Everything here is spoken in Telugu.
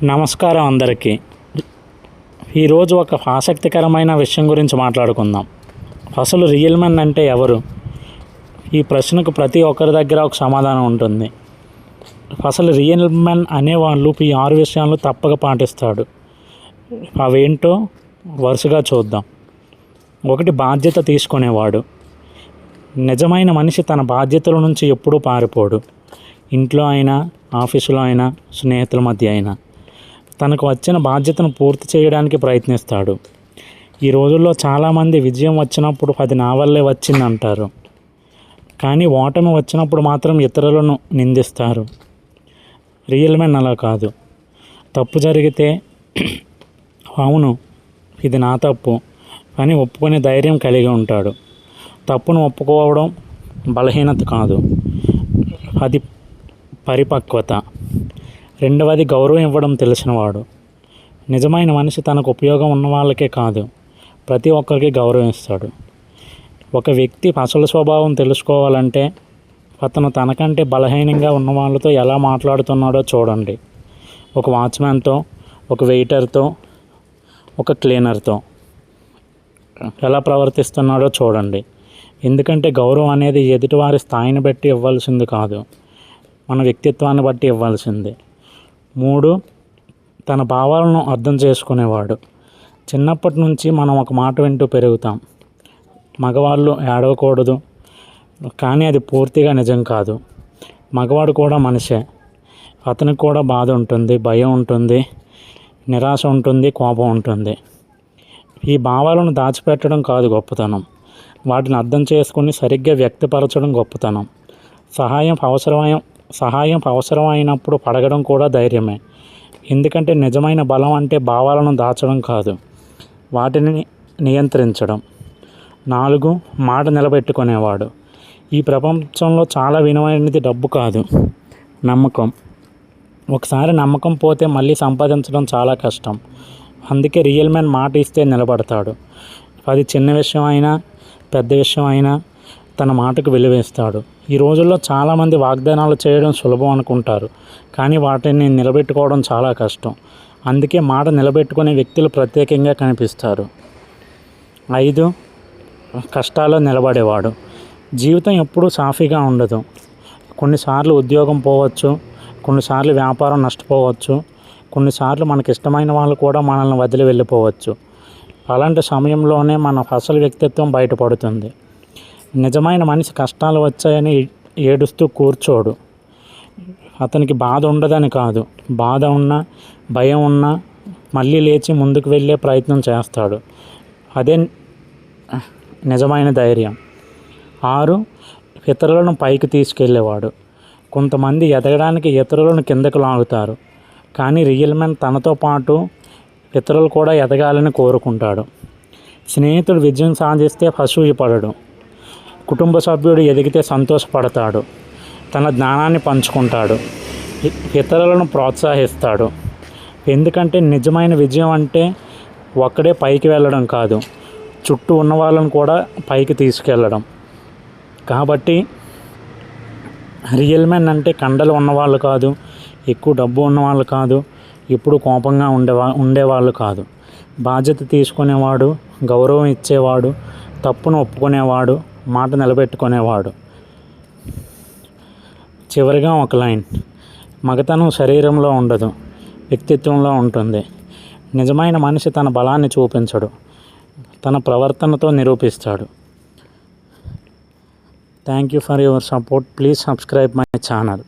నమస్కారం అందరికీ. ఈరోజు ఒక ఆసక్తికరమైన విషయం గురించి మాట్లాడుకుందాం. అసలు రియల్ మెన్ అంటే ఎవరు? ఈ ప్రశ్నకు ప్రతి ఒక్కరి దగ్గర ఒక సమాధానం ఉంటుంది. అసలు రియల్ మెన్ అనేవాళ్ళు ఈ 6 విషయాలు తప్పక పాటిస్తాడు. అవేంటో వరుసగా చూద్దాం. 1, బాధ్యత తీసుకునేవాడు. నిజమైన మనిషి తన బాధ్యతల నుంచి ఎప్పుడూ పారిపోడు. ఇంట్లో అయినా, ఆఫీసులో అయినా, స్నేహితుల మధ్య అయినా తనకు వచ్చిన బాధ్యతను పూర్తి చేయడానికి ప్రయత్నిస్తాడు. ఈ రోజుల్లో చాలామంది విజయం వచ్చినప్పుడు అది నా వల్లే వచ్చిందంటారు, కానీ ఓటమి వచ్చినప్పుడు మాత్రం ఇతరులను నిందిస్తారు. రియల్ మెన్ అలా కాదు. తప్పు జరిగితే అవును ఇది నా తప్పు అని ఒప్పుకునే ధైర్యం కలిగి ఉంటాడు. తప్పును ఒప్పుకోవడం బలహీనత కాదు, అది పరిపక్వత. 2వది, గౌరవం ఇవ్వడం తెలిసినవాడు. నిజమైన మనిషి తనకు ఉపయోగం ఉన్న వాళ్ళకే కాదు, ప్రతి ఒక్కరికి గౌరవం ఇస్తాడు. ఒక వ్యక్తి అసలు స్వభావం తెలుసుకోవాలంటే అతను తనకంటే బలహీనంగా ఉన్న వాళ్ళతో ఎలా మాట్లాడుతున్నాడో చూడండి. ఒక వాచ్మ్యాన్తో, ఒక వెయిటర్తో, ఒక క్లీనర్తో ఎలా ప్రవర్తిస్తున్నాడో చూడండి. ఎందుకంటే గౌరవం అనేది ఎదుటివారి స్థాయిని బట్టి ఇవ్వాల్సింది కాదు, మన వ్యక్తిత్వాన్ని బట్టి ఇవ్వాల్సింది. 3, తన భావాలను అర్థం చేసుకునేవాడు. చిన్నప్పటి నుంచి మనం ఒక మాట వింటూ పెరుగుతాం, మగవాళ్ళు ఏడవకూడదు, కానీ అది పూర్తిగా నిజం కాదు. మగవాడు కూడా మనిషే, అతనికి కూడా బాధ ఉంటుంది, భయం ఉంటుంది, నిరాశ ఉంటుంది, కోపం ఉంటుంది. ఈ భావాలను దాచిపెట్టడం కాదు గొప్పతనం, వాటిని అర్థం చేసుకుని సరిగ్గా వ్యక్తపరచడం గొప్పతనం. సహాయం అవసరమైనప్పుడు అడగడం కూడా ధైర్యమే. ఎందుకంటే నిజమైన బలం అంటే భావాలను దాచడం కాదు, వాటిని నియంత్రించడం. 4, మాట నిలబెట్టుకునేవాడు. ఈ ప్రపంచంలో చాలా విలువైనది డబ్బు కాదు, నమ్మకం. ఒకసారి నమ్మకం పోతే మళ్ళీ సంపాదించడం చాలా కష్టం. అందుకే రియల్ మ్యాన్ మాట ఇస్తే నిలబడతాడు. అది చిన్న విషయం అయినా, పెద్ద విషయం అయినా తన మాటకు విలువేస్తాడు. ఈ రోజుల్లో చాలామంది వాగ్దానాలు చేయడం సులభం అనుకుంటారు, కానీ వాటిని నిలబెట్టుకోవడం చాలా కష్టం. అందుకే మాట నిలబెట్టుకునే వ్యక్తులు ప్రత్యేకంగా కనిపిస్తారు. 5, కష్టాల్లో నిలబడేవాడు. జీవితం ఎప్పుడూ సాఫీగా ఉండదు. కొన్నిసార్లు ఉద్యోగం పోవచ్చు, కొన్నిసార్లు వ్యాపారం నష్టపోవచ్చు, కొన్నిసార్లు మనకి ఇష్టమైన వాళ్ళు కూడా మనల్ని వదిలి వెళ్ళిపోవచ్చు. అలాంటి సమయంలోనే మన అసలు వ్యక్తిత్వం బయటపడుతుంది. నిజమైన మనిషి కష్టాలు వచ్చాయని ఏడుస్తూ కూర్చోడు. అతనికి బాధ ఉండదని కాదు, బాధ ఉన్నా, భయం ఉన్నా మళ్ళీ లేచి ముందుకు వెళ్ళే ప్రయత్నం చేస్తాడు. అదే నిజమైన ధైర్యం. 6, ఇతరులను పైకి తీసుకెళ్ళేవాడు. కొంతమంది ఎదగడానికి ఇతరులను కిందకు లాగుతారు, కానీ రియల్ మ్యాన్ తనతో పాటు ఇతరులు కూడా ఎదగాలని కోరుకుంటాడు. స్నేహితుడు విజయం సాధిస్తే అసూయపడడు, కుటుంబ సభ్యుడు ఎదిగితే సంతోషపడతాడు, తన జ్ఞానాన్ని పంచుకుంటాడు, ఇతరులను ప్రోత్సహిస్తాడు. ఎందుకంటే నిజమైన విజయం అంటే ఒక్కడే పైకి వెళ్ళడం కాదు, చుట్టూ ఉన్న వాళ్ళని కూడా పైకి తీసుకెళ్ళడం. కాబట్టి రియల్ మెన్ అంటే కండలు ఉన్నవాళ్ళు కాదు, ఎక్కువ డబ్బు ఉన్నవాళ్ళు కాదు, ఎప్పుడు కోపంగా ఉండేవాళ్ళు కాదు. బాధ్యత తీసుకునేవాడు, గౌరవం ఇచ్చేవాడు, తప్పును ఒప్పుకునేవాడు, మాట నిలబెట్టుకునేవాడు. చివరిగా ఒక లైన్, మగతనం శరీరంలో ఉండదు, వ్యక్తిత్వంలో ఉంటుంది. నిజమైన మనిషి తన బలాన్ని చూపించడు, తన ప్రవర్తనతో నిరూపిస్తాడు. Thank you for your support. Please subscribe my channel.